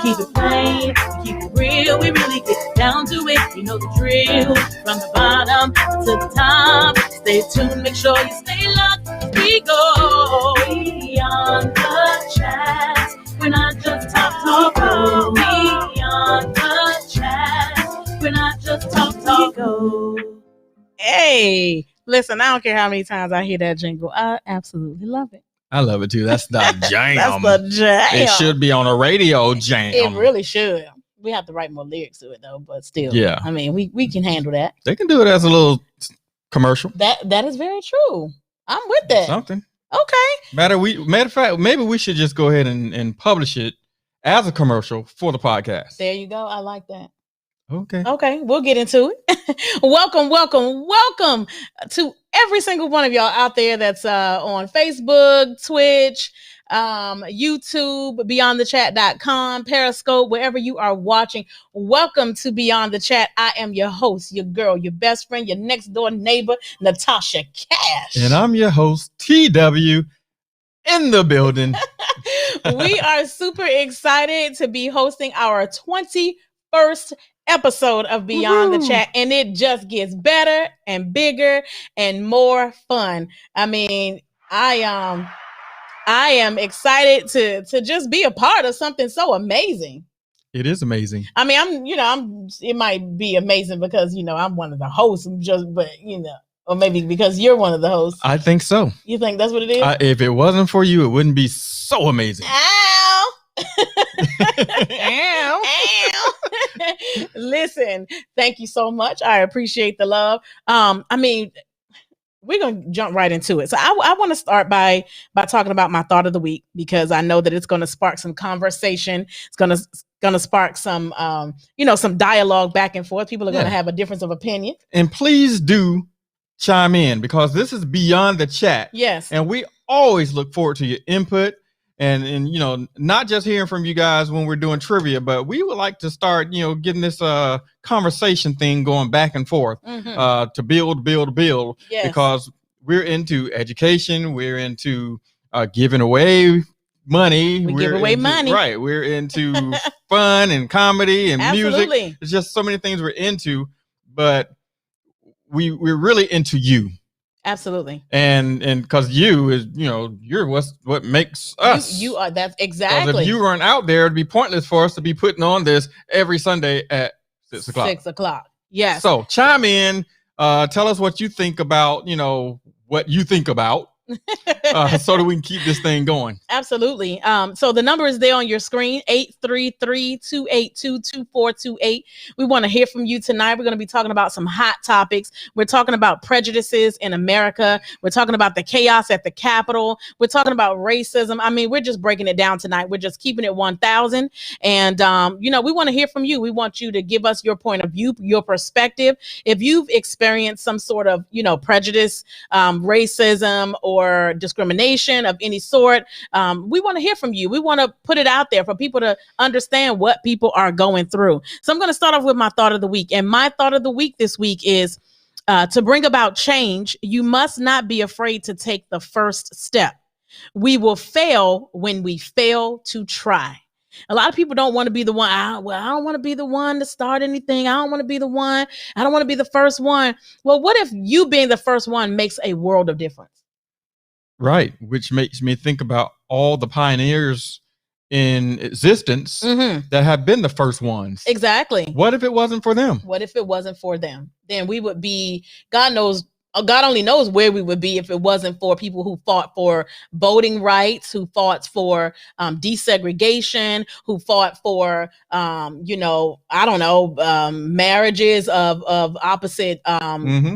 keep it plain, we keep it real, we really get down to it. You know the drill, from the bottom to the top. Stay tuned, make sure you stay locked as we go beyond the chat. We're not just talk, go beyond the chat. We're not just talk, go. Hey, listen, I don't care how many times I hear that jingle. I absolutely love it. I love it too. That's the jam. That's the jam. It should be on a radio jam. It really should. We have to write more lyrics to it though, but still. Yeah. I mean, we can handle that. They can do it as a little commercial. That is very true. I'm with that. Something. Okay. Matter of fact, maybe we should just go ahead and publish it as a commercial for the podcast. There you go. I like that. Okay, we'll get into it. welcome to every single one of y'all out there that's on Facebook, Twitch, YouTube, beyondthechat.com, Periscope, wherever you are watching. Welcome to Beyond the Chat. I am your host, your girl, your best friend, your next door neighbor, Natasha Cash. And I'm your host, TW, in the building. We are super excited to be hosting our 21st episode of Beyond the Chat, and it just gets better and bigger and more fun. I mean, I am excited to just be a part of something so amazing. It is amazing. I mean, it might be amazing because, I'm one of the hosts, or maybe because you're one of the hosts. I think so. You think that's what it is? If it wasn't for you, it wouldn't be so amazing. Ow! Ow! Listen, thank you so much. I appreciate the love. We're going to jump right into it. So I want to start by talking about my thought of the week, because I know that it's going to spark some conversation. It's going to spark some, some dialogue back and forth. People are going to have a difference of opinion. And please do chime in, because this is Beyond the Chat. Yes. And we always look forward to your input. And not just hearing from you guys when we're doing trivia, but we would like to start, getting this conversation thing going back and forth to build. Yes. Because we're into education. We're into giving away money. We give away money. Right. We're into fun and comedy and Absolutely. music. It's just so many things we're into, but we're really into you. Absolutely. And because you is, you're what makes us. You are. That's exactly. If you weren't out there, it'd be pointless for us to be putting on this every Sunday at 6 o'clock. 6 o'clock. Yes. So chime in. Tell us what you think about, what you think about. So that we can keep this thing going. Absolutely. So the number is there on your screen, 833-282-2428. We want to hear from you tonight. We're going to be talking about some hot topics. We're talking about prejudices in America. We're talking about the chaos at the Capitol. We're talking about racism. I mean, we're just breaking it down tonight. We're just keeping it 1,000. And, we want to hear from you. We want you to give us your point of view, your perspective. If you've experienced some sort of, prejudice, racism, or discrimination of any sort, we want to hear from you. We want to put it out there for people to understand what people are going through. So I'm going to start off with my thought of the week. And my thought of the week this week is to bring about change, you must not be afraid to take the first step. We will fail when we fail to try. A lot of people don't want to be the one. I don't want to be the one to start anything. I don't want to be the one. I don't want to be the first one. Well, what if you being the first one makes a world of difference? Right. Which makes me think about all the pioneers in existence that have been the first ones. Exactly. What if it wasn't for them? What if it wasn't for them? Then we would be, God only knows where we would be if it wasn't for people who fought for voting rights, who fought for desegregation, who fought for, marriages of opposite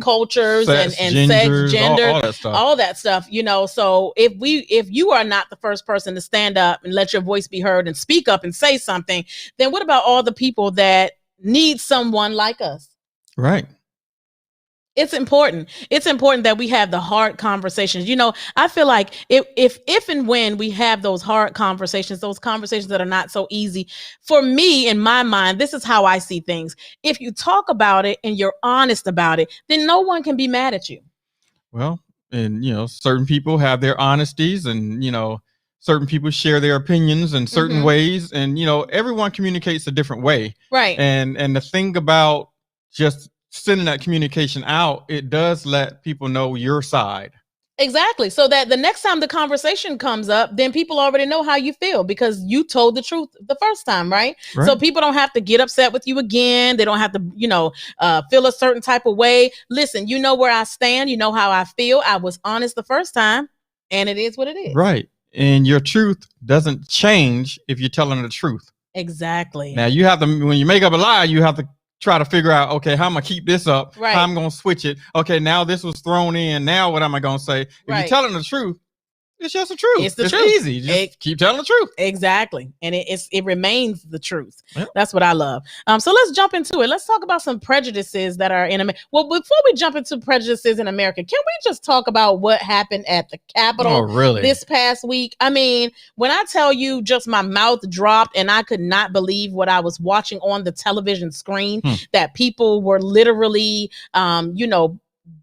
cultures sex, and genders, sex, gender, all that stuff. So if you are not the first person to stand up and let your voice be heard and speak up and say something, then what about all the people that need someone like us? Right. It's important. It's important that we have the hard conversations. I feel like if and when we have those hard conversations, those conversations that are not so easy, for me, in my mind, this is how I see things. If you talk about it and you're honest about it, then no one can be mad at you. Well, and certain people have their honesties, and certain people share their opinions in certain ways, and everyone communicates a different way. Right. And the thing about just sending that communication out, it does let people know your side. Exactly. So that the next time the conversation comes up, then people already know how you feel because you told the truth the first time, right? So people don't have to get upset with you again. They don't have to, feel a certain type of way. Listen, you know where I stand. You know how I feel. I was honest the first time, and it is what it is. Right. And your truth doesn't change if you're telling the truth. Exactly. Now you have to, when you make up a lie, you have to try to figure out, okay, how am I keep this up? Right. How I'm going to switch it? Okay, now this was thrown in. Now what am I going to say? If you're telling the truth, it's just the truth. It's the truth. Easy. Just keep telling the truth. Exactly. And it remains the truth. Yep. That's what I love. So let's jump into it. Let's talk about some prejudices that are in America. Well, before we jump into prejudices in America, can we just talk about what happened at the Capitol this past week? I mean, when I tell you just my mouth dropped and I could not believe what I was watching on the television screen, that people were literally,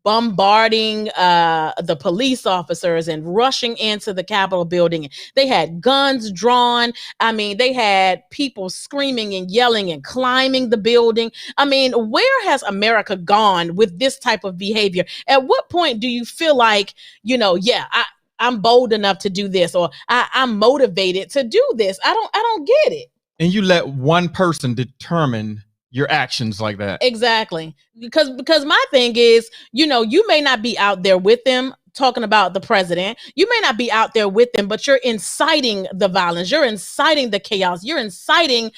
bombarding the police officers and rushing into the Capitol building. They had guns drawn. I mean, they had people screaming and yelling and climbing the building. I mean, where has America gone with this type of behavior? At what point do you feel like, I'm bold enough to do this, or I'm motivated to do this? I don't get it. And you let one person determine your actions like that. Exactly. Because my thing is, you may not be out there with them talking about the president. You may not be out there with them, but you're inciting the violence. You're inciting the chaos. You're inciting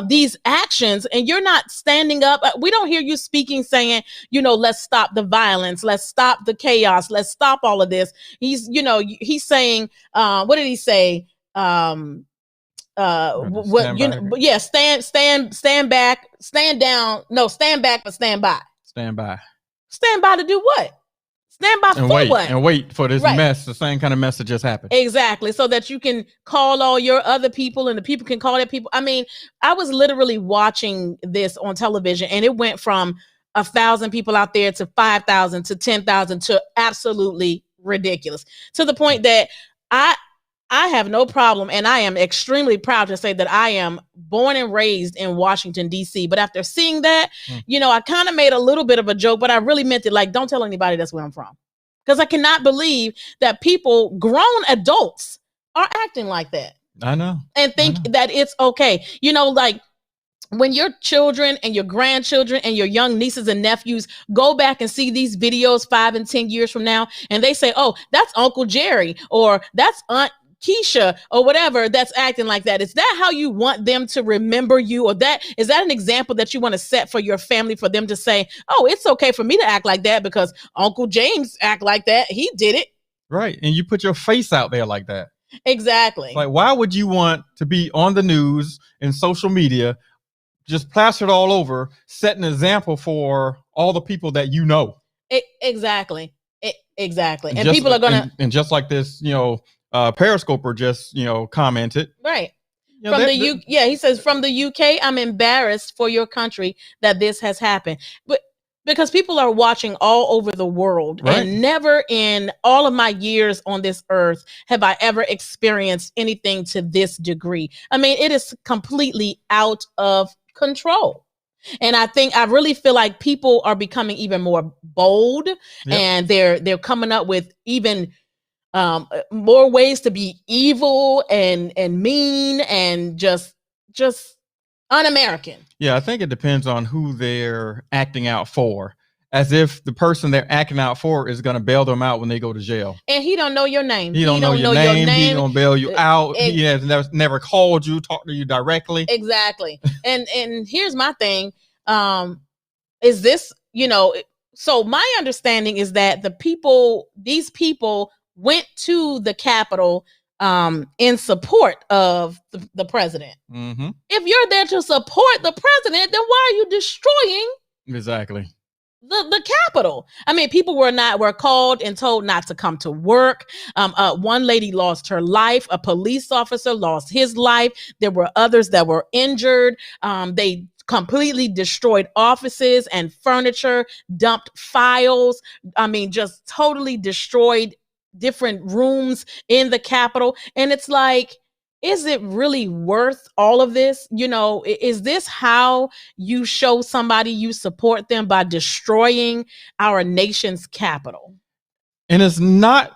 these actions, and you're not standing up. We don't hear you speaking saying, let's stop the violence. Let's stop the chaos. Let's stop all of this. He's saying, what did he say? Stand back, stand down. No, stand back, but stand by. Stand by to do what? Stand by and for wait, what? And wait for this mess, the same kind of mess that just happened. Exactly. So that you can call all your other people and the people can call their people. I mean, I was literally watching this on television, and it went from 1,000 people out there to 5,000 to 10,000 to absolutely ridiculous, to the point that I have no problem, and I am extremely proud to say that I am born and raised in Washington, D.C. But after seeing that, I kind of made a little bit of a joke, but I really meant it. Like, don't tell anybody that's where I'm from. Because I cannot believe that people, grown adults, are acting like that. I know. And think that it's okay. Like, when your children and your grandchildren and your young nieces and nephews go back and see these videos 5 and 10 years from now, and they say, oh, that's Uncle Jerry, or that's Aunt Keisha, or whatever, that's acting like that. Is that how you want them to remember you? Or is that an example that you want to set for your family, for them to say, oh, it's okay for me to act like that because Uncle James act like that. He did it. Right. And you put your face out there like that. Exactly. Like, why would you want to be on the news and social media, just plastered all over, set an example for all the people that you know? Exactly. Exactly. And just, people are going to. And just like this, Periscoper just, commented. Right. He says, from the UK, I'm embarrassed for your country that this has happened. But because people are watching all over the world, and never in all of my years on this earth have I ever experienced anything to this degree. I mean, it is completely out of control. And I really feel like people are becoming even more bold, and they're coming up with even more ways to be evil and mean and just un-American. Yeah, I think it depends on who they're acting out for. As if the person they're acting out for is going to bail them out when they go to jail. And he don't know your name. He don't know your name. He going to bail you out. He has never called you, talked to you directly. Exactly. and here's my thing. Is this, so my understanding is that these people went to the Capitol in support of the president. Mm-hmm. If you're there to support the president, then why are you destroying exactly the Capitol? I mean, people were called and told not to come to work. One lady lost her life. A police officer lost his life. There were others that were injured. They completely destroyed offices and furniture, dumped files. I mean, just totally destroyed different rooms in the Capitol. And it's like, is it really worth all of this? You know, is this how you show somebody you support them, by destroying our nation's capital? And it's not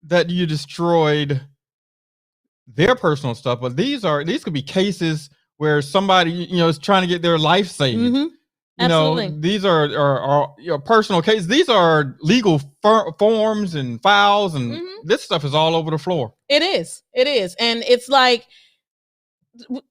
that you destroyed their personal stuff, but these could be cases where somebody, you know, is trying to get their life saved. Mm-hmm. You know, these are your personal cases. These are legal forms and files, and this stuff is all over the floor. It is. And it's like,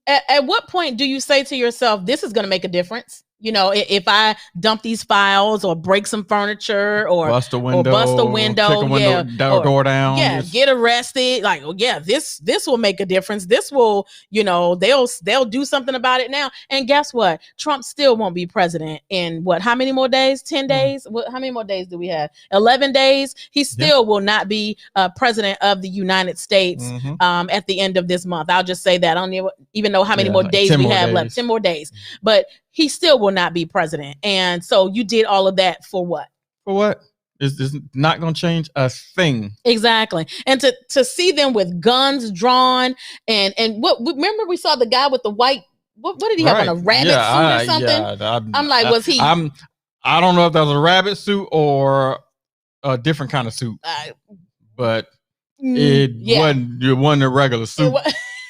at what point do you say to yourself, this is going to make a difference? You know, if I dump these files or break some furniture or bust a window, door down, get arrested. Like, oh yeah, this will make a difference. This will, you know, they'll do something about it now. And guess what? Trump still won't be president in how many more days? 10 days? How many more days do we have? 11 days. He still will not be president of the United States at the end of this month. I'll just say that. I don't even know how many more days we have left. 10 more days. But he still will not be president. And so you did all of that for what? For what? It's not going to change a thing. Exactly. And to see them with guns drawn and remember we saw the guy with the white, what did he have on, a rabbit suit or something? Yeah, I'm like, was he? I don't know if that was a rabbit suit or a different kind of suit, but it wasn't a regular suit.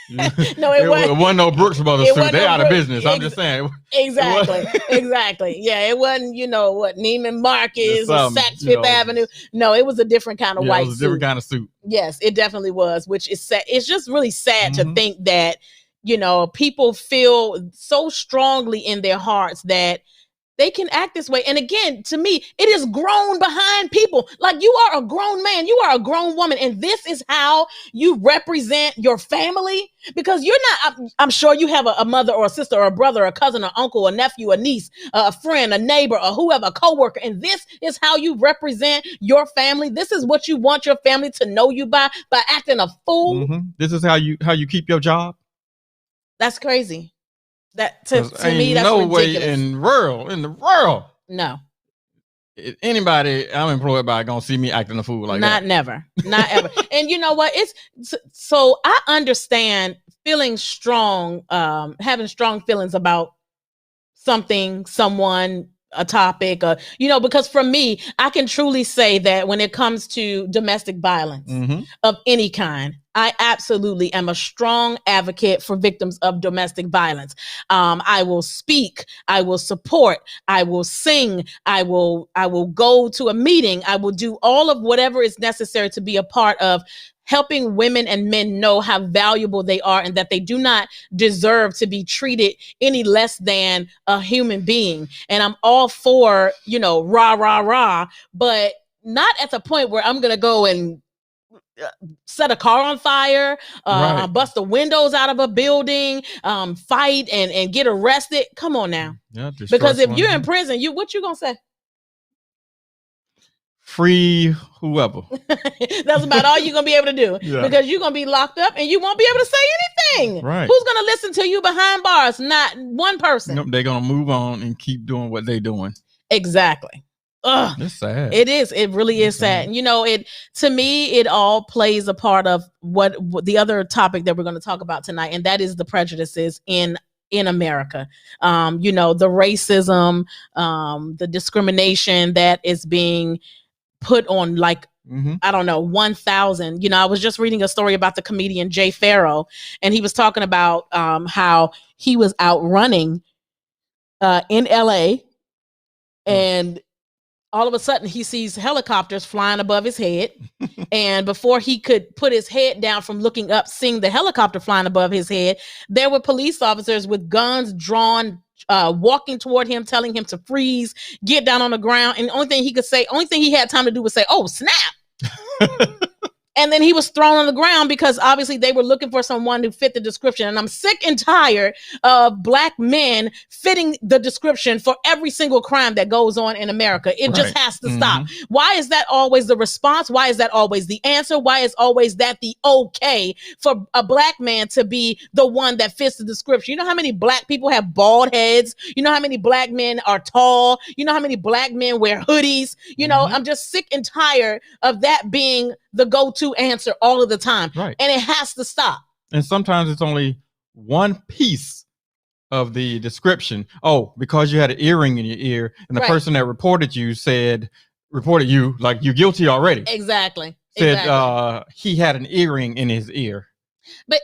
No, it wasn't no Brooks Brothers suit. They're out of business. I'm just saying. Exactly. Yeah, it wasn't, you know, what Neiman Marcus or Saks Fifth Avenue. No, it was a different kind of white suit. It was a different kind of suit. Yes, it definitely was, which is sad. It's just really sad to think that, you know, people feel so strongly in their hearts that they can act this way. And again, to me, it is grown behind people. Like, you are a grown man, you are a grown woman, and this is how you represent your family? Because you're not, I'm sure you have a mother or a sister or a brother or a cousin or uncle or nephew or niece, a friend, a neighbor or whoever, a coworker, and this is how you represent your family. This is what you want your family to know you by acting a fool. This is how you keep your job. That's crazy. That to me, that's no ridiculous. Way in the world. No. Anybody I'm employed by gonna see me acting a fool like that. Not ever. And you know what? It's so I understand feeling strong, having strong feelings about something, someone, a topic, you know, because for me, I can truly say that when it comes to domestic violence of any kind, I absolutely am a strong advocate for victims of domestic violence. I will speak, I will support, I will sing, I will go to a meeting, I will do all of whatever is necessary to be a part of helping women and men know how valuable they are and that they do not deserve to be treated any less than a human being. And I'm all for, you know, rah, rah, rah, but not at the point where I'm going to go and set a car on fire, bust the windows out of a building, fight and get arrested. Come on now. Yeah, because if you're in prison, what you going to say? Free whoever. That's about all you're gonna be able to do because you're gonna be locked up and you won't be able to say anything. Right? Who's gonna listen to you behind bars? Not one person. Nope, they're gonna move on and keep doing what they're doing. Exactly. Ugh. It's sad. It is. It really is sad. And, you know, to me, it all plays a part of what the other topic that we're going to talk about tonight, and that is the prejudices in America. You know, the racism, the discrimination that is being put on, like, I don't know, 1,000. You know, I was just reading a story about the comedian Jay Farrow, and he was talking about how he was out running in LA, and all of a sudden he sees helicopters flying above his head. And before he could put his head down from looking up, seeing the helicopter flying above his head, there were police officers with guns drawn, walking toward him, telling him to freeze, get down on the ground. And the only thing he had time to do was say, "Oh, snap." And then he was thrown on the ground because obviously they were looking for someone who fit the description. And I'm sick and tired of Black men fitting the description for every single crime that goes on in America. It just has to stop. Why is that always the response? Why is that always the answer? Why is always that the okay for a Black man to be the one that fits the description? You know how many Black people have bald heads? You know how many Black men are tall? You know how many Black men wear hoodies? You know, I'm just sick and tired of that being the go-to answer all of the time. Right. And it has to stop. And sometimes it's only one piece of the description. Oh, because you had an earring in your ear, and the person that reported you like you're guilty already. Exactly. Said he had an earring in his ear. But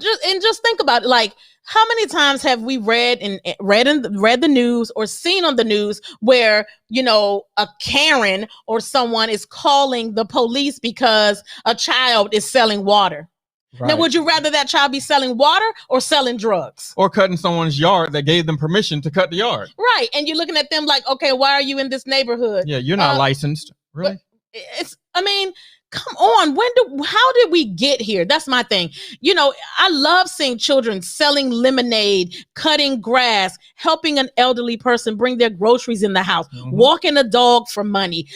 just think about it. Like, how many times have we read the news or seen on the news where, you know, a Karen or someone is calling the police because a child is selling water? Right. Now, would you rather that child be selling water or selling drugs? Or cutting someone's yard that gave them permission to cut the yard? Right. And you're looking at them like, okay, why are you in this neighborhood? Yeah, you're not licensed. Really? Come on. How did we get here? That's my thing. You know, I love seeing children selling lemonade, cutting grass, helping an elderly person bring their groceries in the house, walking a dog for money,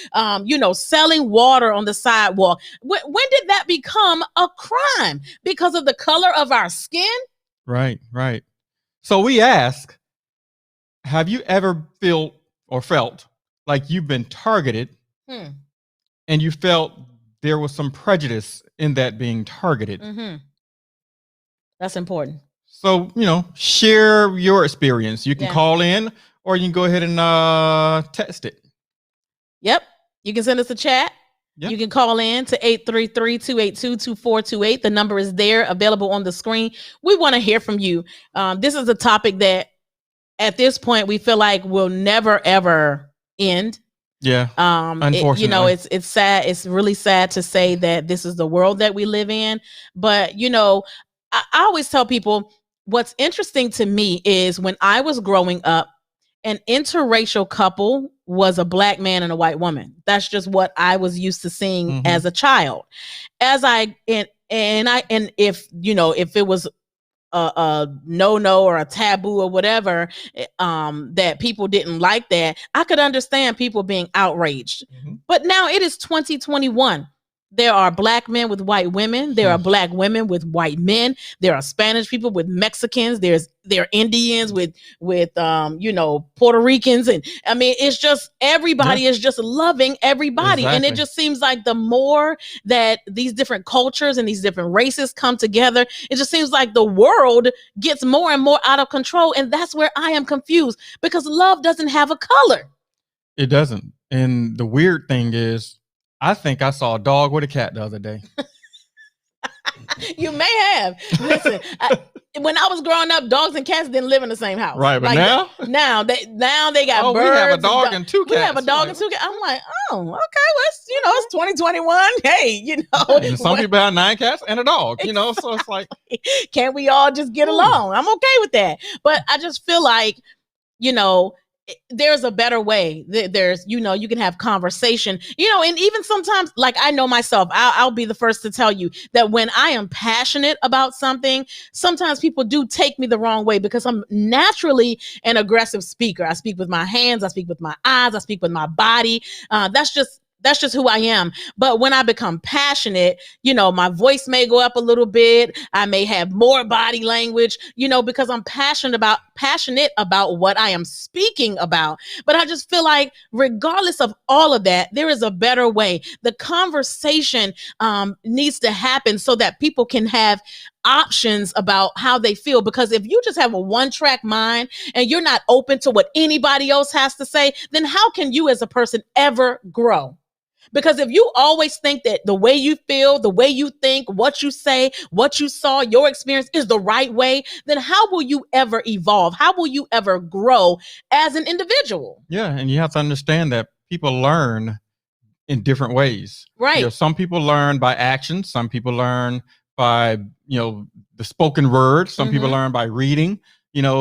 selling water on the sidewalk. When did that become a crime? Because of the color of our skin? Right. So we ask, have you ever felt like you've been targeted and you felt there was some prejudice in that being targeted? That's important. So, share your experience. You can call in, or you can go ahead and text it. Yep. You can send us a chat. Yep. You can call in to 833-282-2428. The number is there, available on the screen. We want to hear from you. This is a topic that at this point we feel like will never, ever end. Yeah. Unfortunately, it's sad. It's really sad to say that this is the world that we live in. But, I always tell people what's interesting to me is when I was growing up, an interracial couple was a black man and a white woman. That's just what I was used to seeing as a child. If it was a no or a taboo or whatever, that people didn't like that, I could understand people being outraged. But now it is 2021. There are black men with white women. There are black women with white men. There are Spanish people with Mexicans. There are Indians with Puerto Ricans. And I mean, it's just everybody is just loving everybody. Exactly. And it just seems like the more that these different cultures and these different races come together, it just seems like the world gets more and more out of control. And that's where I am confused, because love doesn't have a color. It doesn't. And the weird thing is, I think I saw a dog with a cat the other day. You may have. Listen, when I was growing up, dogs and cats didn't live in the same house. Right, but now they got birds. We have a dog and two cats. We have a dog and two cats. I'm like, oh, okay, well, it's 2021. Hey, And some people have 9 cats and a dog. So it's like, can't we all just get along? I'm okay with that. But I just feel like, there's a better way. There's, you can have conversation, and even sometimes, like, I know myself, I'll be the first to tell you that when I am passionate about something, sometimes people do take me the wrong way, because I'm naturally an aggressive speaker. I speak with my hands, I speak with my eyes, I speak with my body. That's just who I am. But when I become passionate, my voice may go up a little bit. I may have more body language, because I'm passionate about what I am speaking about. But I just feel like regardless of all of that, there is a better way. The conversation needs to happen so that people can have options about how they feel. Because if you just have a one-track mind and you're not open to what anybody else has to say, then how can you as a person ever grow? Because if you always think that the way you feel, the way you think, what you say, what you saw, your experience is the right way, then how will you ever evolve? How will you ever grow as an individual? Yeah, and you have to understand that people learn in different ways. Right. Some people learn by action. Some people learn by, the spoken word. Some people learn by reading.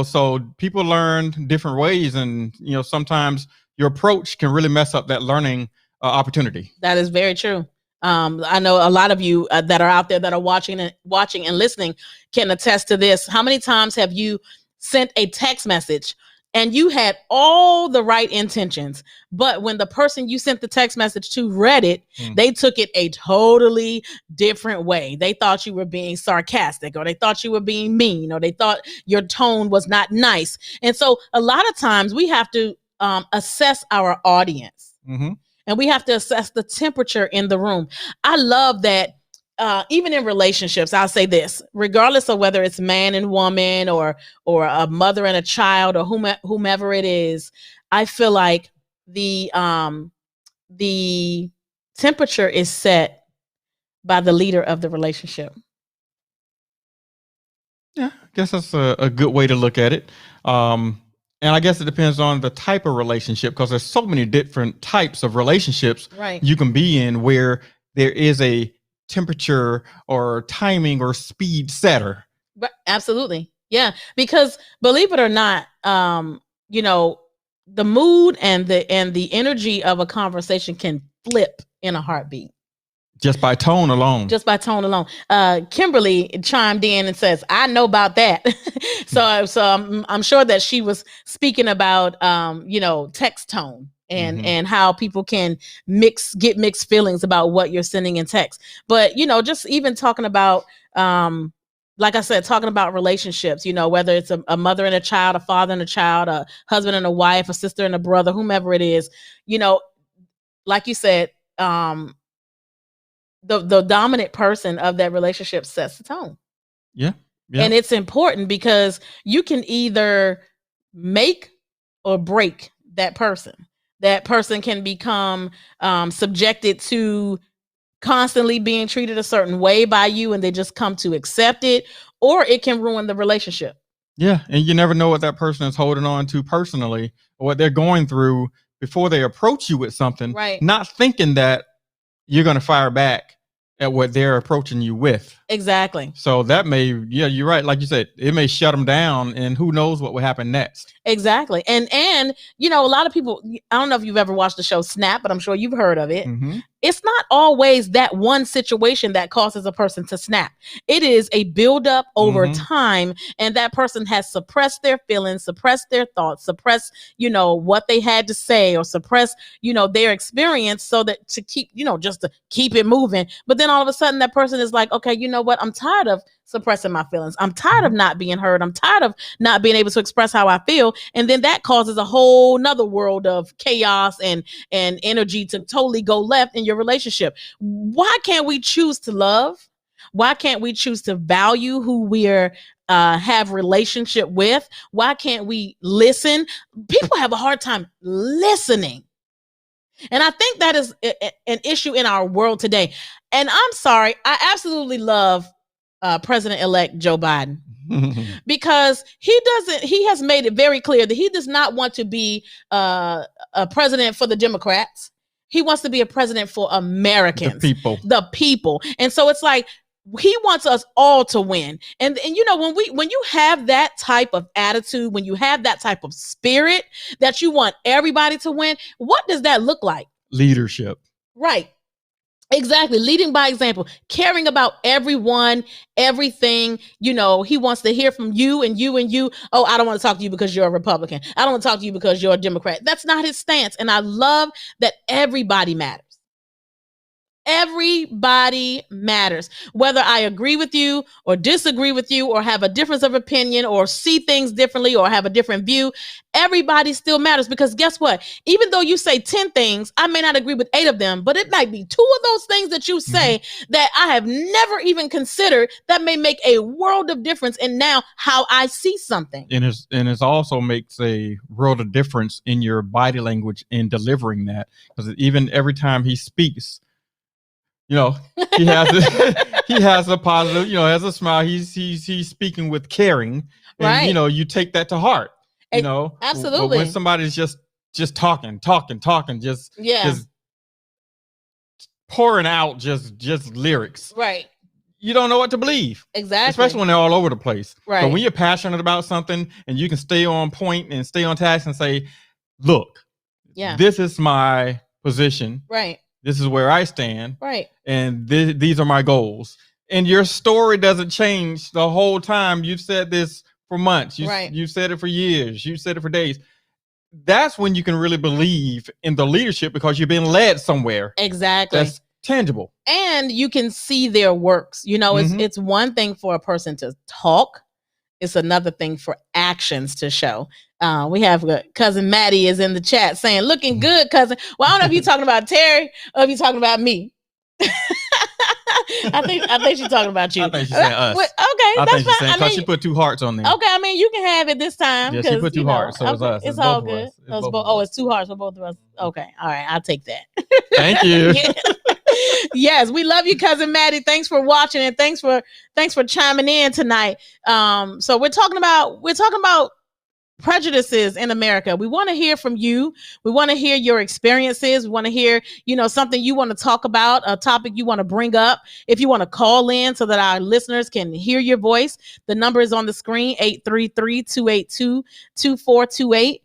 So people learn different ways, and sometimes your approach can really mess up that learning opportunity. That is very true. I know a lot of you that are out there that are watching and listening can attest to this. How many times have you sent a text message and you had all the right intentions, but when the person you sent the text message to read it, they took it a totally different way. They thought you were being sarcastic, or they thought you were being mean, or they thought your tone was not nice. And so a lot of times we have to assess our audience. and we have to assess the temperature in the room. I love that. Even in relationships, I'll say this, regardless of whether it's man and woman or a mother and a child or whomever it is, I feel like the temperature is set by the leader of the relationship. Yeah, I guess that's a good way to look at it. And I guess it depends on the type of relationship, because there's so many different types of relationships you can be in where there is a temperature or timing or speed setter. But absolutely. Yeah. Because believe it or not, you know, the mood and the energy of a conversation can flip in a heartbeat. Just by tone alone. Kimberly chimed in and says, I know about that. so I'm sure that she was speaking about, you know, text tone and how people can get mixed feelings about what you're sending in text. But, you know, just even talking about, like I said, talking about relationships, you know, whether it's a mother and a child, a father and a child, a husband and a wife, a sister and a brother, whomever it is, you know, like you said, the dominant person of that relationship sets the tone. Yeah. And it's important because you can either make or break that person. That person can become subjected to constantly being treated a certain way by you and they just come to accept it, or it can ruin the relationship. Yeah. And you never know what that person is holding on to personally or what they're going through before they approach you with something, not thinking that you're going to fire back at what they're approaching you with. Exactly. So that may, you're right. Like you said, it may shut them down and who knows what will happen next. Exactly. And, you know, a lot of people, I don't know if you've ever watched the show Snap, but I'm sure you've heard of it. It's not always that one situation that causes a person to snap. It is a buildup over time. And that person has suppressed their feelings, suppressed their thoughts, suppressed, you know, what they had to say, or suppress, you know, their experience so that to keep, you know, just to keep it moving. But then all of a sudden that person is like, okay, you know what? I'm tired of suppressing my feelings. I'm tired of not being heard. I'm tired of not being able to express how I feel. And then that causes a whole nother world of chaos and energy to totally go left in your relationship. Why can't we choose to love? Why can't we choose to value who we're have relationship with? Why can't we listen? People have a hard time listening. And I think that is an issue in our world today. And I'm sorry, I absolutely love President-elect Joe Biden because he has made it very clear that he does not want to be a president for the Democrats. He wants to be a president for Americans, the people. And so it's like, he wants us all to win. And you know, when you have that type of attitude, when you have that type of spirit that you want everybody to win, what does that look like? Leadership. Right. Exactly. Leading by example, caring about everyone, everything. You know, he wants to hear from you and you and you. Oh, I don't want to talk to you because you're a Republican. I don't want to talk to you because you're a Democrat. That's not his stance. And I love that everybody matters. Everybody matters. Whether I agree with you or disagree with you or have a difference of opinion or see things differently or have a different view, everybody still matters, because guess what? Even though you say 10 things, I may not agree with 8 of them, but it might be 2 of those things that you say that I have never even considered that may make a world of difference in now how I see something. And it also makes a world of difference in your body language in delivering that, because even every time he speaks, you know, he has a positive, you know, has a smile. He's speaking with caring, and you know, you take that to heart. You know, absolutely. But when somebody's just talking, just pouring out just lyrics, right? You don't know what to believe, exactly. Especially when they're all over the place, right? But when you're passionate about something and you can stay on point and stay on task and say, "Look, this is my position, right? This is where I stand. Right. And these are my goals." And your story doesn't change the whole time. You've said this for months. You've said it for years. You've said it for days. That's when you can really believe in the leadership, because you've been led somewhere. Exactly. That's tangible. And you can see their works. You know, it's one thing for a person to talk it's another thing for actions to show. We have cousin Maddie is in the chat saying, looking good, cousin. Well, I don't know if you're talking about Terry or if you're talking about me. I think she's talking about you. I think she's saying us. Okay, that's fine. Because she put 2 hearts on there. Okay, I mean, you can have it this time. Yeah, she put 2 hearts, so it's us. It's all good. It's 2 hearts for both of us. Okay, all right, I'll take that. Thank you. Yes, we love you, cousin Maddie. Thanks for watching and thanks for chiming in tonight. So we're talking about prejudices in America. We want to hear from you. We want to hear your experiences. We want to hear, something you want to talk about, a topic you want to bring up. If you want to call in so that our listeners can hear your voice, the number is on the screen, 833-282-2428.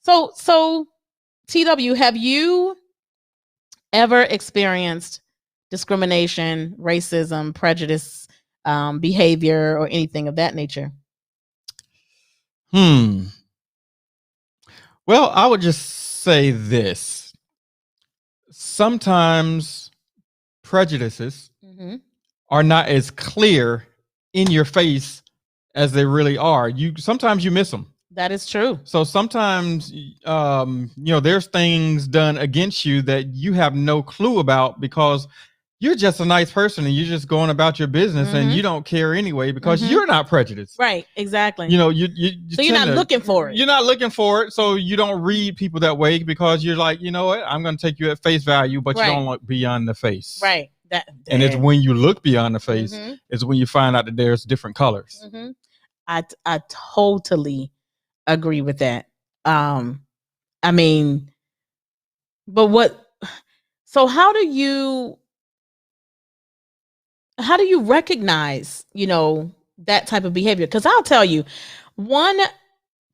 So TW, have you ever experienced discrimination, racism, prejudice, behavior, or anything of that nature? Well, I would just say this. Sometimes prejudices are not as clear in your face as they really are. Sometimes you miss them. That is true. So sometimes, there's things done against you that you have no clue about because you're just a nice person and you're just going about your business and you don't care anyway because you're not prejudiced. Right. Exactly. So you're not looking for it. You're not looking for it. So you don't read people that way because you're like, you know what? I'm going to take you at face value, but you don't look beyond the face. Right. And it's when you look beyond the face is when you find out that there's different colors. I totally agree with that. So how do you recognize, that type of behavior? Because I'll tell you, one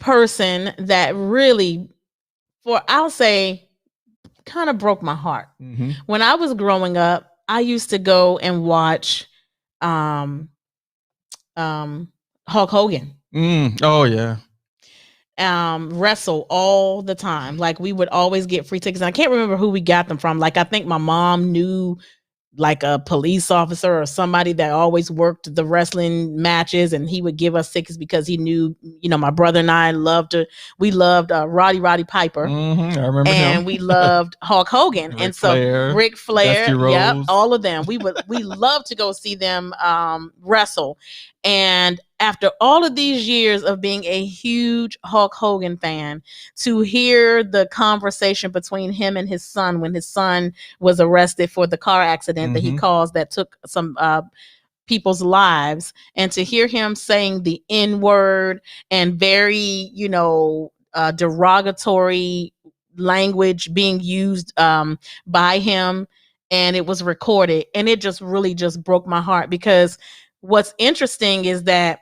person that really, I'll say, kind of broke my heart. When I was growing up, I used to go and watch Hulk Hogan. Oh yeah. Wrestle all the time. Like, we would always get free tickets. And I can't remember who we got them from. Like, I think my mom knew like a police officer or somebody that always worked the wrestling matches, and he would give us tickets because he knew, my brother and I loved Roddy Piper. I remember him. And we loved Hulk Hogan. Ric Flair, yep, all of them. We loved to go see them wrestle. And after all of these years of being a huge Hulk Hogan fan, to hear the conversation between him and his son when his son was arrested for the car accident that he caused that took some people's lives, and to hear him saying the N-word and very, derogatory language being used by him, and it was recorded, and it just really just broke my heart. Because what's interesting is that,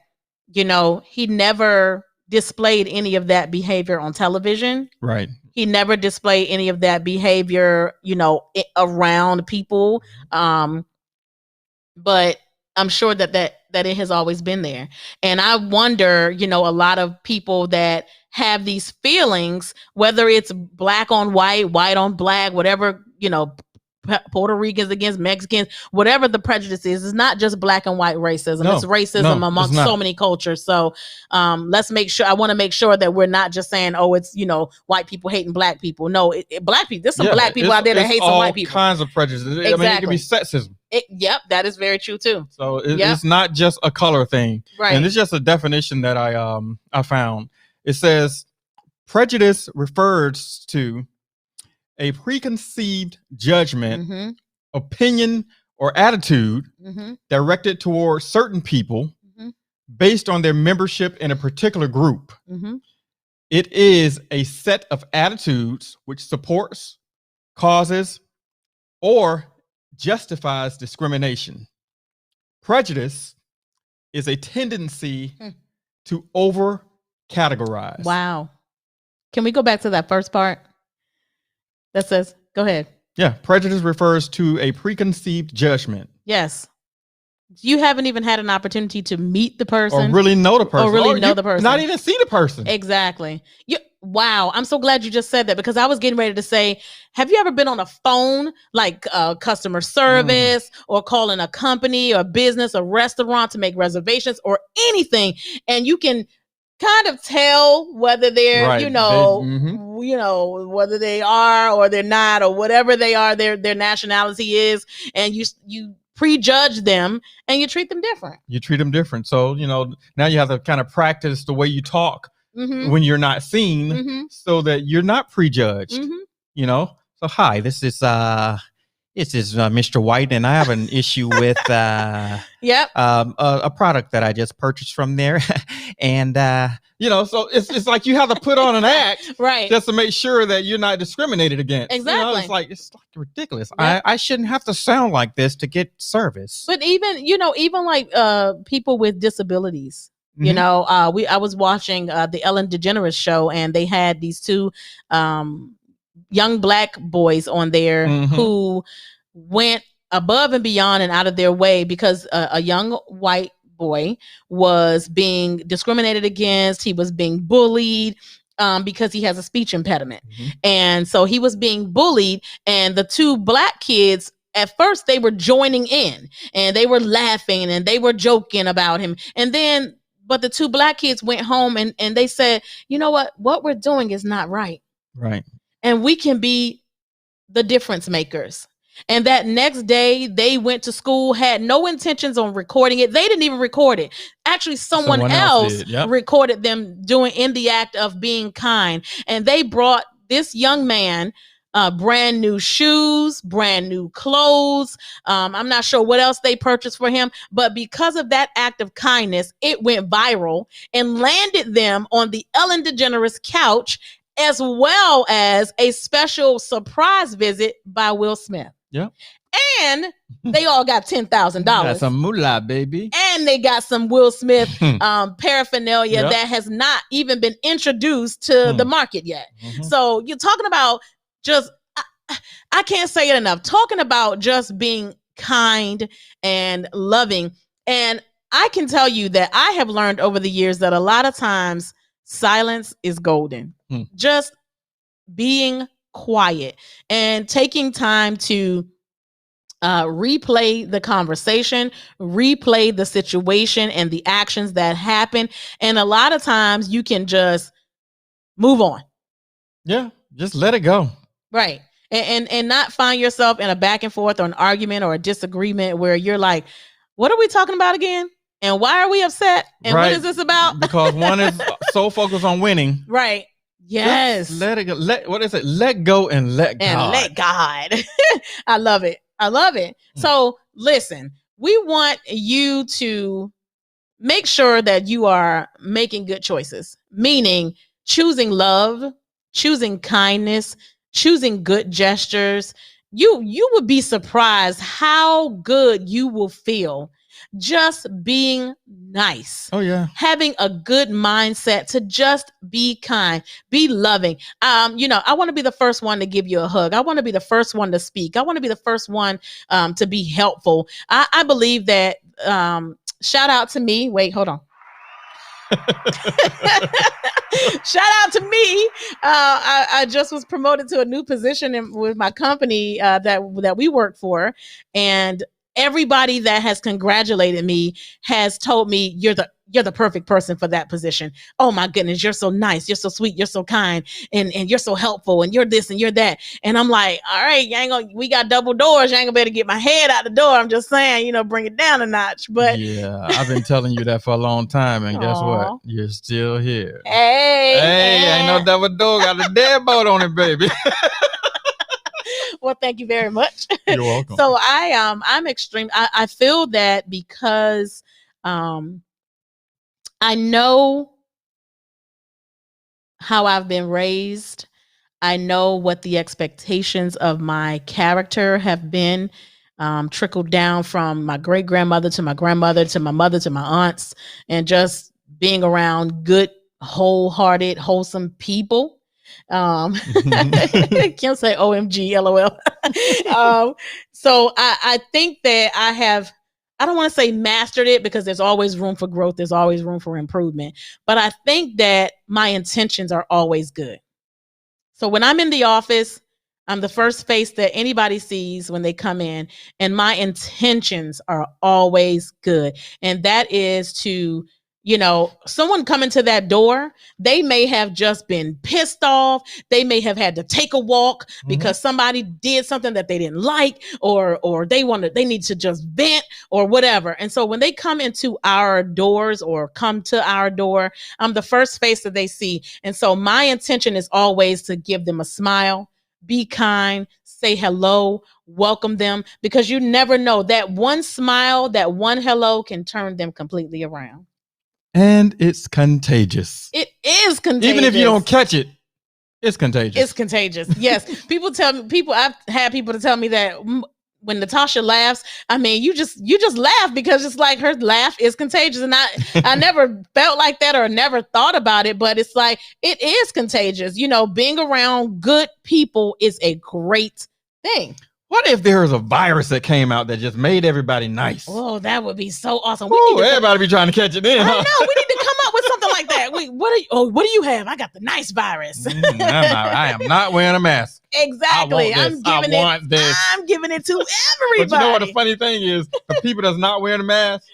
he never displayed any of that behavior on television. Right. He never displayed any of that behavior, around people. But I'm sure that it has always been there. And I wonder, a lot of people that have these feelings, whether it's black on white, white on black, whatever, Puerto Ricans against Mexicans, whatever the prejudice is, it's not just black and white racism. It's racism amongst so many cultures. So I want to make sure that we're not just saying, oh, it's, white people hating black people. No, black people, there's some black people out there that hate some white people. All kinds of prejudice. Exactly. I mean, it can be sexism. Yep, that is very true too. So it's not just a color thing. Right. And it's just a definition that I found. It says prejudice refers to a preconceived judgment, opinion, or attitude directed towards certain people based on their membership in a particular group. It is a set of attitudes which supports, causes, or justifies discrimination. Prejudice is a tendency to over categorize. Wow. Can we go back to that first part? That says, go ahead. Yeah. Prejudice refers to a preconceived judgment. Yes. You haven't even had an opportunity to meet the person. Or really know the person. Or really know the person. Not even see the person. Exactly. Wow. I'm so glad you just said that, because I was getting ready to say, have you ever been on a phone, like customer service, or calling a company or business, a restaurant to make reservations or anything, and you can kind of tell whether they're, Right. whether they are or they're not, or whatever they are, their nationality is, and you prejudge them and you treat them different. You treat them different. So, now you have to kind of practice the way you talk when you're not seen, so that you're not prejudged. So hi, this is Mr. White, and I have an issue with a product that I just purchased from there. And so it's like you have to put on an act, right, just to make sure that you're not discriminated against. Exactly. It's like ridiculous. Yep. I shouldn't have to sound like this to get service. But even like people with disabilities. I was watching the Ellen DeGeneres show, and they had these two young Black boys on there who went above and beyond and out of their way, because a young white boy was being discriminated against. He was being bullied because he has a speech impediment. And so he was being bullied, and the two Black kids, at first they were joining in and they were laughing and they were joking about him. But the two Black kids went home and they said, you know what we're doing is not right. Right. And we can be the difference makers. And that next day they went to school, had no intentions on recording it. They didn't even record it. Actually, someone else recorded them doing in the act of being kind. And they brought this young man brand new shoes, brand new clothes. I'm not sure what else they purchased for him, but because of that act of kindness, it went viral and landed them on the Ellen DeGeneres couch, as well as a special surprise visit by Will Smith. Yeah. And they all got $10,000. That's some moolah, baby. And they got some Will Smith paraphernalia that has not even been introduced to the market yet. So you're talking about just, I can't say it enough, talking about just being kind and loving. And I can tell you that I have learned over the years that a lot of times silence is golden. Just being quiet and taking time to replay the conversation, replay the situation and the actions that happen. And a lot of times you can just move on. Yeah, just let it go. Right. And not find yourself in a back and forth or an argument or a disagreement where you're like, what are we talking about again? And why are we upset? And what is this about? Because one is so focused on winning. Right. Yes. Just let it go. What is it? Let go and let God. And let God. I love it. I love it. So listen, we want you to make sure that you are making good choices, meaning choosing love, choosing kindness, choosing good gestures. You would be surprised how good you will feel just being nice. Oh yeah. Having a good mindset to just be kind, be loving. I want to be the first one to give you a hug. I want to be the first one to speak. I want to be the first one to be helpful. I believe that shout out to me. Wait, hold on. Shout out to me. I just was promoted to a new position with my company that we work for, and everybody that has congratulated me has told me you're the perfect person for that position. Oh my goodness, you're so nice, you're so sweet, you're so kind, and you're so helpful, and you're this and you're that. And I'm like, all right, we got double doors. You ain't gonna better get my head out the door. I'm just saying, bring it down a notch. But yeah, I've been telling you that for a long time, and guess what? You're still here. Hey, ain't no double door. Got a deadbolt on it, baby. Well, thank you very much. You're welcome. So I'm extreme. I feel that because I know how I've been raised. I know what the expectations of my character have been, trickled down from my great grandmother to my grandmother to my mother to my aunts, and just being around good, wholehearted, wholesome people. Can't say OMG, LOL. So I think that I don't want to say mastered it, because there's always room for growth. There's always room for improvement. But I think that my intentions are always good. So when I'm in the office, I'm the first face that anybody sees when they come in, and my intentions are always good. And that is to, someone coming to that door, they may have just been pissed off. They may have had to take a walk because somebody did something that they didn't like, or they need to just vent or whatever. And so when they come into our doors or come to our door, I'm the first face that they see. And so my intention is always to give them a smile, be kind, say hello, welcome them, because you never know, that one smile, that one hello can turn them completely around. And it's contagious. It is contagious. Even if you don't catch it, it's contagious. It's contagious. Yes. I've had people to tell me that when Natasha laughs, I mean, you just laugh because it's like her laugh is contagious. And I never felt like that or never thought about it, but it's like, it is contagious. Being around good people is a great thing. What if there was a virus that came out that just made everybody nice? Oh, that would be so awesome. Everybody be trying to catch it in. I know. We need to come up with something like that. Wait, what do you have? I got the nice virus. I am not wearing a mask. Exactly. I'm giving it to everybody. But you know what the funny thing is? The people that's not wearing a mask,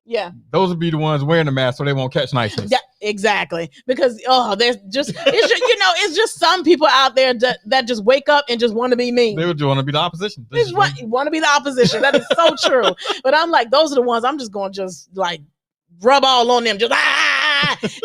yeah, those will be the ones wearing the mask so they won't catch niceness. Yeah, exactly. Because it's just some people out there that just wake up and just want to be mean. They would want to be the opposition. They just want to be the opposition. That is so true. But I'm like, those are the ones I'm just going to just like rub all on them, just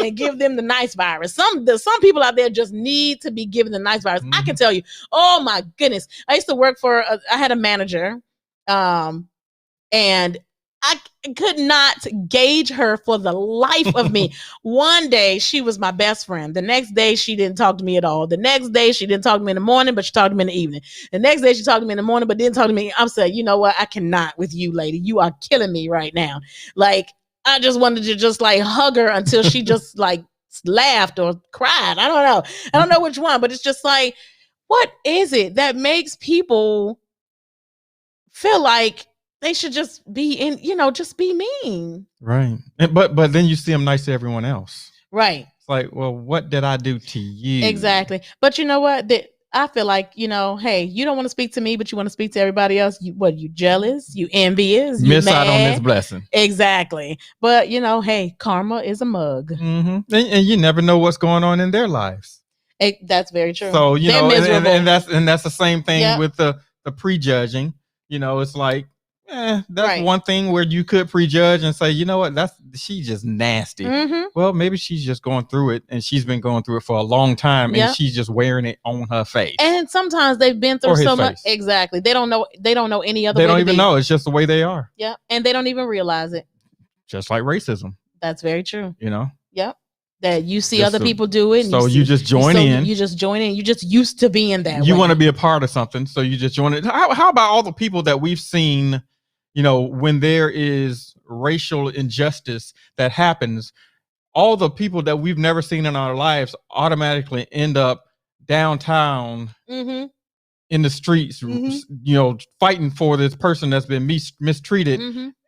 and give them the nice virus. Some people out there just need to be given the nice virus. I can tell you, oh my goodness. I used to work I had a manager, and I could not gauge her for the life of me. One day she was my best friend. The next day she didn't talk to me at all. The next day she didn't talk to me in the morning, but she talked to me in the evening. The next day she talked to me in the morning, but didn't talk to me. I'm saying, you know what? I cannot with you, lady. You are killing me right now. Like, I just wanted to just like hug her until she just like laughed or cried. I don't know. I don't know which one, but it's just like, what is it that makes people feel like they should just be just be mean? Right. But then you see them nice to everyone else. Right. It's like, well, what did I do to you? Exactly. But you know what? I feel like, hey, you don't want to speak to me, but you want to speak to everybody else. You jealous? You envious? You miss mad? Out on this blessing. Exactly. But, hey, karma is a mug. And you never know what's going on in their lives. That's very true. So, and that's the same thing with the prejudging. It's like, that's right. One thing where you could prejudge and say, you know what, she's just nasty. Well, maybe she's just going through it, and she's been going through it for a long time, and she's just wearing it on her face. And sometimes they've been through so much. Exactly. They don't know any other way. They don't even know. It's just the way they are. Yeah. And they don't even realize it. Just like racism. That's very true. Yep. That you see other people do it. So you just join in. You just join in. You just used to being that way. You want to be a part of something, so you just join it. How about all the people that we've seen, when there is racial injustice that happens, all the people that we've never seen in our lives automatically end up downtown in the streets, fighting for this person that's been mistreated.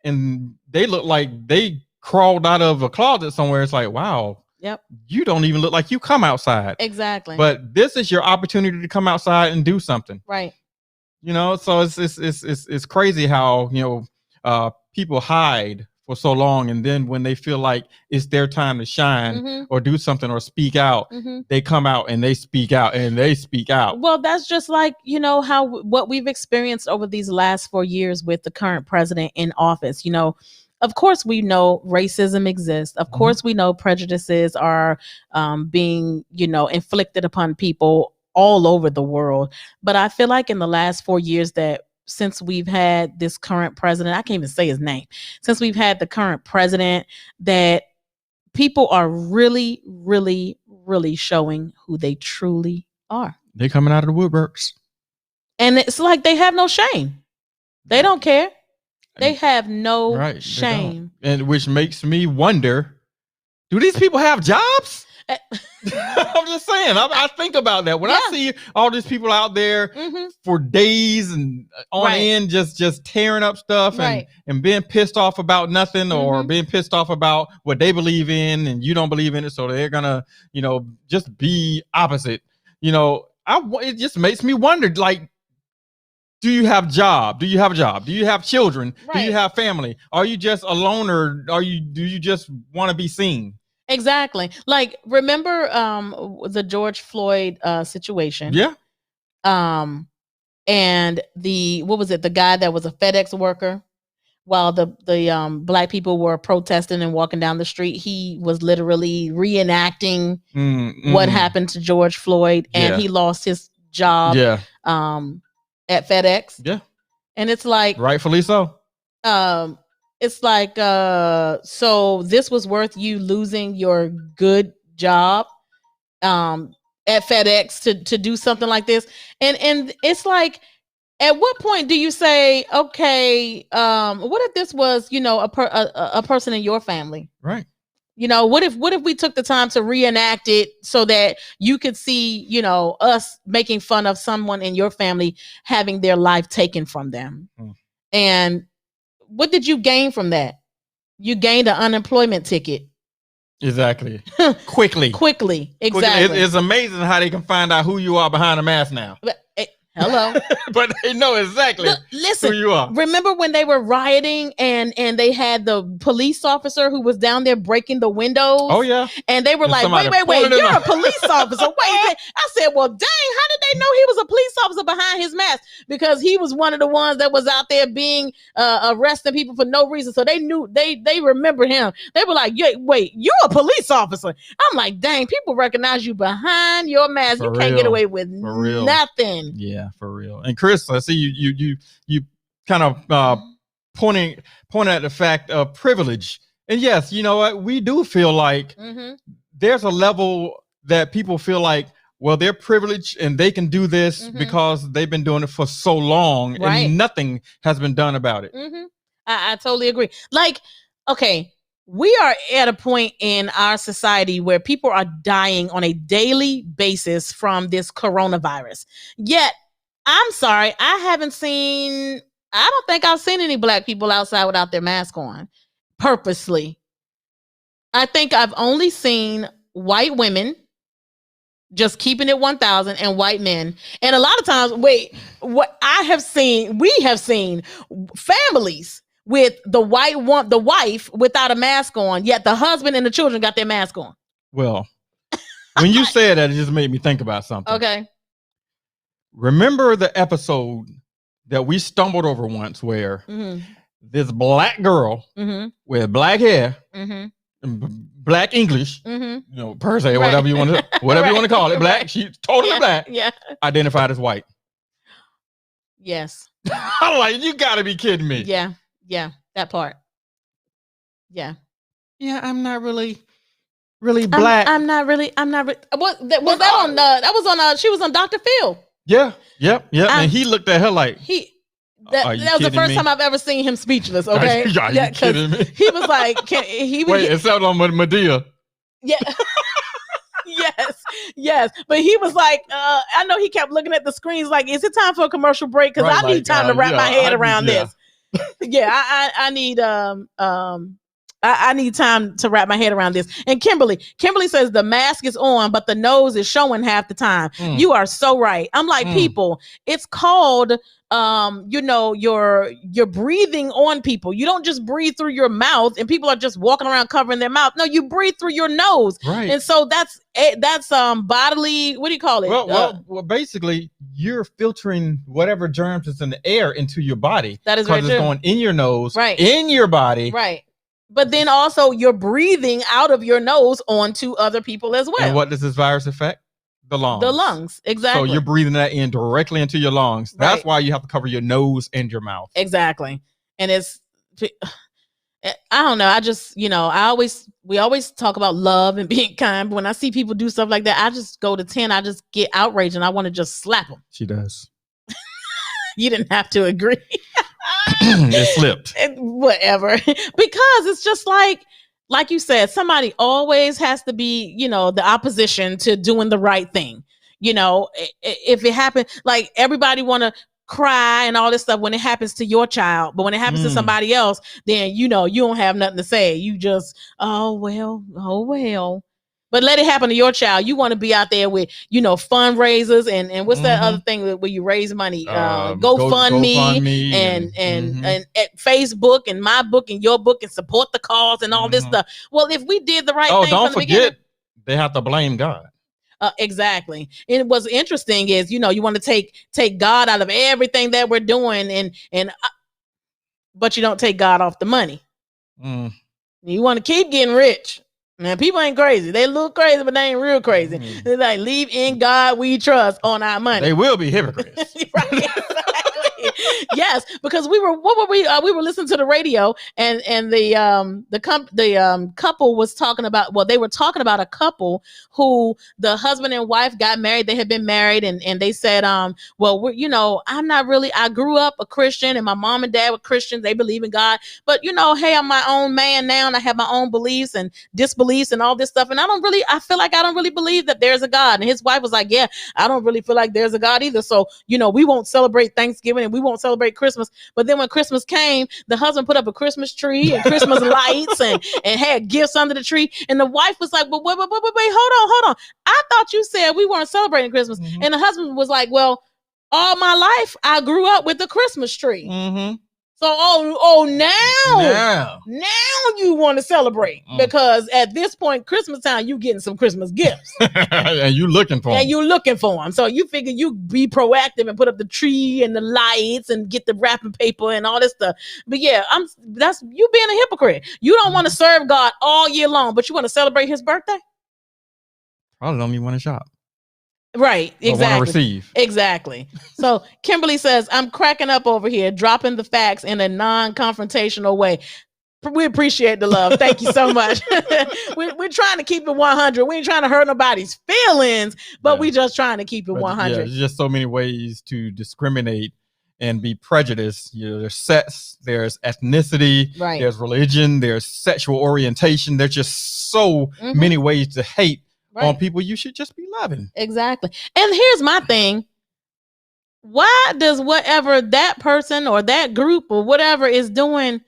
And they look like they crawled out of a closet somewhere. It's like, wow. Yep. You don't even look like you come outside. Exactly. But this is your opportunity to come outside and do something. Right. So it's crazy how, people hide for so long, and then when they feel like it's their time to shine or do something or speak out, they come out and they speak out and they speak out. Well, that's just like, what we've experienced over these last 4 years with the current president in office. Of course, we know racism exists. Of course, we know prejudices are being, inflicted upon people all over the world. But I feel like in the last 4 years that since we've had this current president, I can't even say his name, since we've had the current president, that people are really, really, really showing who they truly are. They're coming out of the woodworks. And it's like they have no shame. They don't care. They have no shame. And which makes me wonder, do these people have jobs? I'm just saying. I think about that when I see all these people out there for days and on end, just tearing up stuff and being pissed off about nothing or being pissed off about what they believe in and you don't believe in it, so they're gonna just be opposite. it just makes me wonder, like, do you have a job? Do you have children? Right. Do you have family? Are you just a loner? Do you just want to be seen? Exactly. Like, remember the George Floyd situation? Yeah. And what was it? The guy that was a FedEx worker, while the Black people were protesting and walking down the street, he was literally reenacting what happened to George Floyd, and he lost his job. Yeah. At FedEx. Yeah. And it's like, rightfully so. It's like, so this was worth you losing your good job at FedEx to do something like this. And it's like, at what point do you say, okay, what if this was, a person in your family? Right. What if we took the time to reenact it so that you could see, us making fun of someone in your family having their life taken from them? And what did you gain from that? You gained an unemployment ticket. Exactly. Quickly. Exactly. It's amazing how they can find out who you are behind a mask now. Hello. But they know exactly listen, who you are. Remember when they were rioting and they had the police officer who was down there breaking the windows? Oh, yeah. And they were like, wait, you're a police officer. Wait. I said, well, dang, how did they know he was a police officer behind his mask? Because he was one of the ones that was out there being arresting people for no reason. So they knew, they remembered him. They were like, wait, you're a police officer. I'm like, dang, people recognize you behind your mask. You can't get away with nothing. Yeah, for real. And Chris, I see you kind of pointing at the fact of privilege. And yes, you know what? We do feel like there's a level that people feel like, well, they're privileged and they can do this because they've been doing it for so long, and nothing has been done about it. I totally agree. Like, okay, we are at a point in our society where people are dying on a daily basis from this coronavirus. Yet, I'm sorry, I don't think I've seen any Black people outside without their mask on purposely. I think I've only seen white women just keeping it 1,000 and white men. And a lot of times, we have seen families with the wife without a mask on, yet the husband and the children got their mask on. Well, when you said that, it just made me think about something. Okay. Remember the episode that we stumbled over once where this Black girl with black hair, Black English, per se, whatever you want to call it, Black, she's totally Black, identified as white. Yes. I'm like, you gotta be kidding me. Yeah, that part. Yeah, I'm not really Black. I'm not really. She was on Dr. Phil. Yeah. And he looked at her like, that was the first time I've ever seen him speechless. Okay, are you kidding me? He was like, except on Medea. Yeah. Yes. But he was like, I know he kept looking at the screens like, is it time for a commercial break? Because I need time to wrap my head around this. I need I need time to wrap my head around this. And Kimberly says the mask is on, but the nose is showing half the time. You are so right. I'm like, people, it's called you're breathing on people. You don't just breathe through your mouth and people are just walking around covering their mouth. No, you breathe through your nose. Right. And so that's bodily, what do you call it? Well, basically you're filtering whatever germs is in the air into your body. That is right. Because it's going in your nose, right, in your body. Right. But then also you're breathing out of your nose onto other people as well. And what does this virus affect? The lungs. Exactly. So you're breathing that in directly into your lungs. That's why you have to cover your nose and your mouth. Exactly. And I don't know. I just, we always talk about love and being kind. But when I see people do stuff like that, I just go to 10. I just get outraged and I want to just slap them. She does. You didn't have to agree. It slipped. Whatever. Because it's just like you said, somebody always has to be, the opposition to doing the right thing. If it happened, like everybody want to cry and all this stuff when it happens to your child, but when it happens to somebody else, then you don't have nothing to say. You just, oh well. But let it happen to your child. You want to be out there with, fundraisers and what's that other thing where you raise money? GoFundMe and at Facebook and my book and your book and support the cause and all this stuff. Well, if we did the right thing don't from the forget, beginning, they have to blame God. Exactly. And what's interesting is, you want to take God out of everything that we're doing, but you don't take God off the money. You want to keep getting rich. Man, people ain't crazy. They look crazy, but they ain't real crazy. They're like, leave in God we trust on our money. They will be hypocrites. Right, exactly. Yes, because we were listening to the radio and the couple was talking about, they were talking about a couple who the husband and wife got married. They had been married and they said, I'm not really, I grew up a Christian and my mom and dad were Christians. They believe in God, but hey, I'm my own man now and I have my own beliefs and disbeliefs and all this stuff. And I feel like I don't really believe that there's a God. And his wife was like, yeah, I don't really feel like there's a God either. So, we won't celebrate Thanksgiving and we won't celebrate Christmas. But then when Christmas came, the husband put up a Christmas tree and Christmas lights and had gifts under the tree. And the wife was like, well, wait, hold on. I thought you said we weren't celebrating Christmas. And the husband was like, well, all my life I grew up with the Christmas tree. So, now you want to celebrate because at this point, Christmas time, you getting some Christmas gifts. And you looking for them. So you figure you be proactive and put up the tree and the lights and get the wrapping paper and all this stuff. But yeah, that's you being a hypocrite. You don't want to serve God all year long, but you want to celebrate his birthday? Probably don't even want to shop. Right, exactly. Receive. Exactly. So Kimberly says, I'm cracking up over here, dropping the facts in a non-confrontational way. We appreciate the love. Thank you so much. We're trying to keep it 100. We ain't trying to hurt nobody's feelings, but we just trying to keep it 100. Yeah, there's just so many ways to discriminate and be prejudiced. There's sex, there's ethnicity, there's religion, there's sexual orientation. There's just so many ways to hate on people you should just be loving. Exactly. And here's my thing. Why does whatever that person or that group or whatever is doing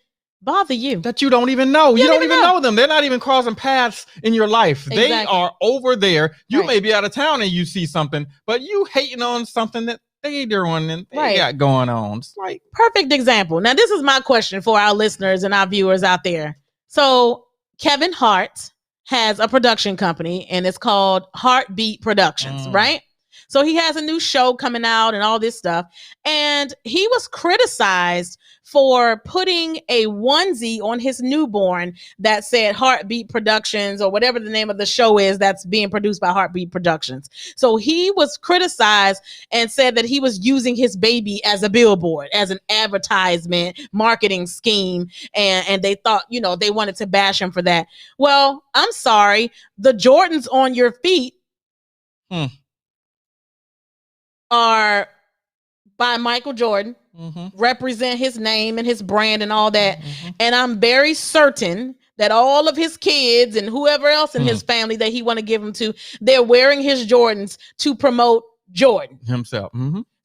bother you? That you don't even know. You don't even know them. They're not even crossing paths in your life. Exactly. They are over there. You may be out of town and you see something, but you hating on something that they doing and they got going on. It's like perfect example. Now, this is my question for our listeners and our viewers out there. So Kevin Hart has a production company and it's called Heartbeat Productions, right? So he has a new show coming out and all this stuff. And he was criticized for putting a onesie on his newborn that said Heartbeat Productions or whatever the name of the show is that's being produced by Heartbeat Productions. So he was criticized and said that he was using his baby as a billboard, as an advertisement, marketing scheme. And they thought, they wanted to bash him for that. Well, I'm sorry. The Jordans on your feet are by Michael Jordan, represent his name and his brand and all that. And I'm very certain that all of his kids and whoever else in his family that he want to give them to, they're wearing his Jordans to promote Jordan himself.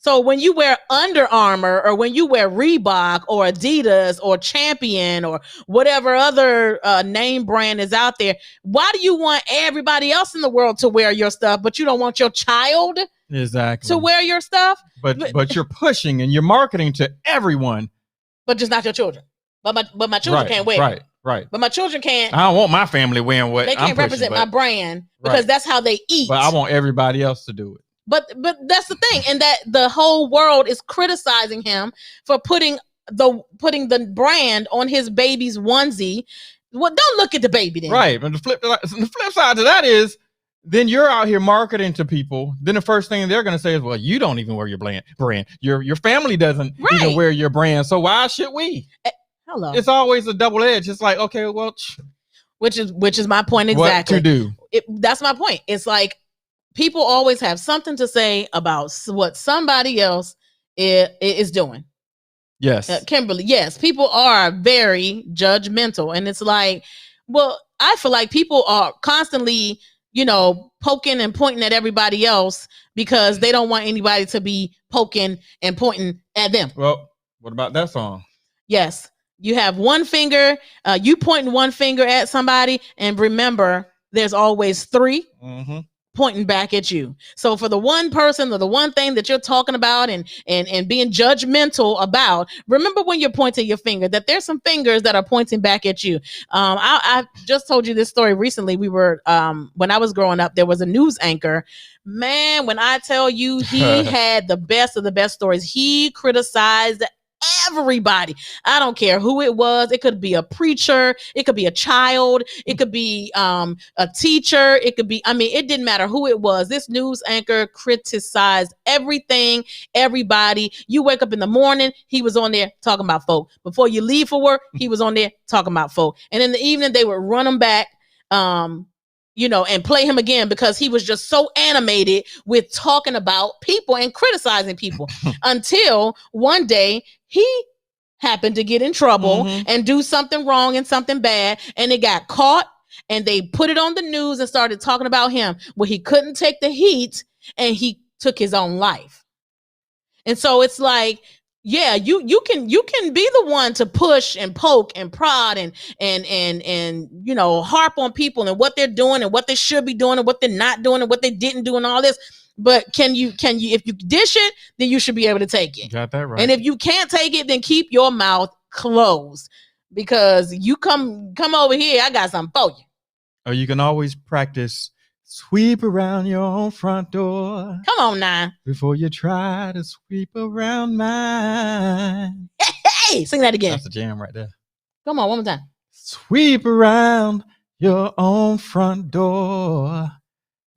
So when you wear Under Armour or when you wear Reebok or Adidas or Champion or whatever other name brand is out there, why do you want everybody else in the world to wear your stuff, but you don't want your child to wear your stuff? But you're pushing and you're marketing to everyone. But just not your children. But my children can't wear it. Right. But my children can't. I don't want my family wearing what they can't represent my brand because that's how they eat. But I want everybody else to do it. But that's the thing, and that the whole world is criticizing him for putting the brand on his baby's onesie. Well, don't look at the baby then. Right. But the flip side to that is then you're out here marketing to people. Then the first thing they're going to say is, well, you don't even wear your brand. Your family doesn't even wear your brand. So why should we? Hello. It's always a double edge. It's like, okay, well, which is my point exactly. What to do? That's my point. It's like people always have something to say about what somebody else is doing. Yes. Kimberly, yes. People are very judgmental. And it's like, well, I feel like people are constantly, poking and pointing at everybody else because they don't want anybody to be poking and pointing at them. Well, what about that song? Yes. You have one finger, you pointing one finger at somebody, and remember, there's always 3 Mm-hmm. pointing back at you. So for the one person or the one thing that you're talking about and being judgmental about, remember when you're pointing your finger that there's some fingers that are pointing back at you. I just told you this story recently. We were when I was growing up, there was a news anchor. Man, when I tell you, he had the best of the best stories. He criticized everybody. I don't care who it was. It could be a preacher. It could be a child. It could be a teacher. It could be, it didn't matter who it was. This news anchor criticized everything, everybody. You wake up in the morning, he was on there talking about folk. Before you leave for work, he was on there talking about folk. And in the evening, they would run him back, and play him again because he was just so animated with talking about people and criticizing people until one day he happened to get in trouble and do something wrong and something bad, and it got caught and they put it on the news and started talking about him. Well, he couldn't take the heat and he took his own life. And so it's like, yeah, you can be the one to push and poke and prod and harp on people and what they're doing and what they should be doing and what they're not doing and what they didn't do and all this. But can you if you dish it, then you should be able to take it. Got that right. And if you can't take it, then keep your mouth closed, because you come over here, I got something for you. Or you can always practice sweep around your own front door. Come on now. Before you try to sweep around mine. Hey, sing that again. That's the jam right there. Come on, one more time. Sweep around your own front door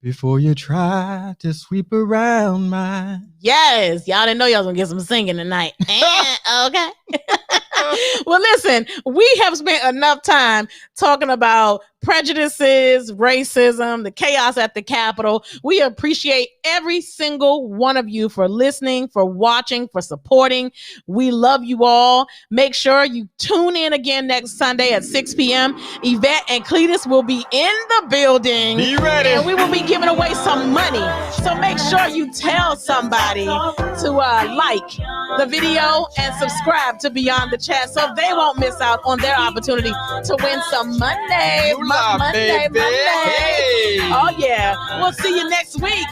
before you try to sweep around mine. Yes, y'all didn't know y'all was gonna get some singing tonight. Okay. Well, listen, we have spent enough time talking about prejudices, racism, the chaos at the Capitol. We appreciate every single one of you for listening, for watching, for supporting. We love you all. Make sure you tune in again next Sunday at 6 p.m. Yvette and Cletus will be in the building. Be ready. And we will be giving away some money. So make sure you tell somebody to like the video and subscribe to Beyond the Chat so they won't miss out on their opportunity to win some Monday. Monday. Hey. Oh, yeah. We'll see you next week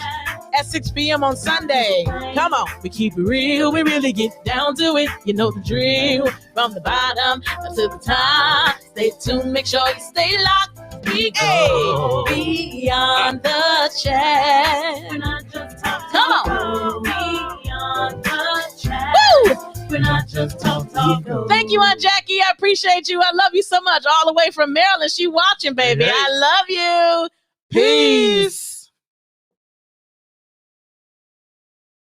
at 6 p.m. on Sunday. Come on. We keep it real. We really get down to it. You know the drill. From the bottom to the top. Stay tuned. Make sure you stay locked. We go Beyond the Chat. We're not just talking. Come on. Beyond the Chat. Woo! We're not just talking. Thank you, Aunt Jackie. I appreciate you. I love you so much. All the way from Maryland. She watching, baby. Hey. I love you. Peace.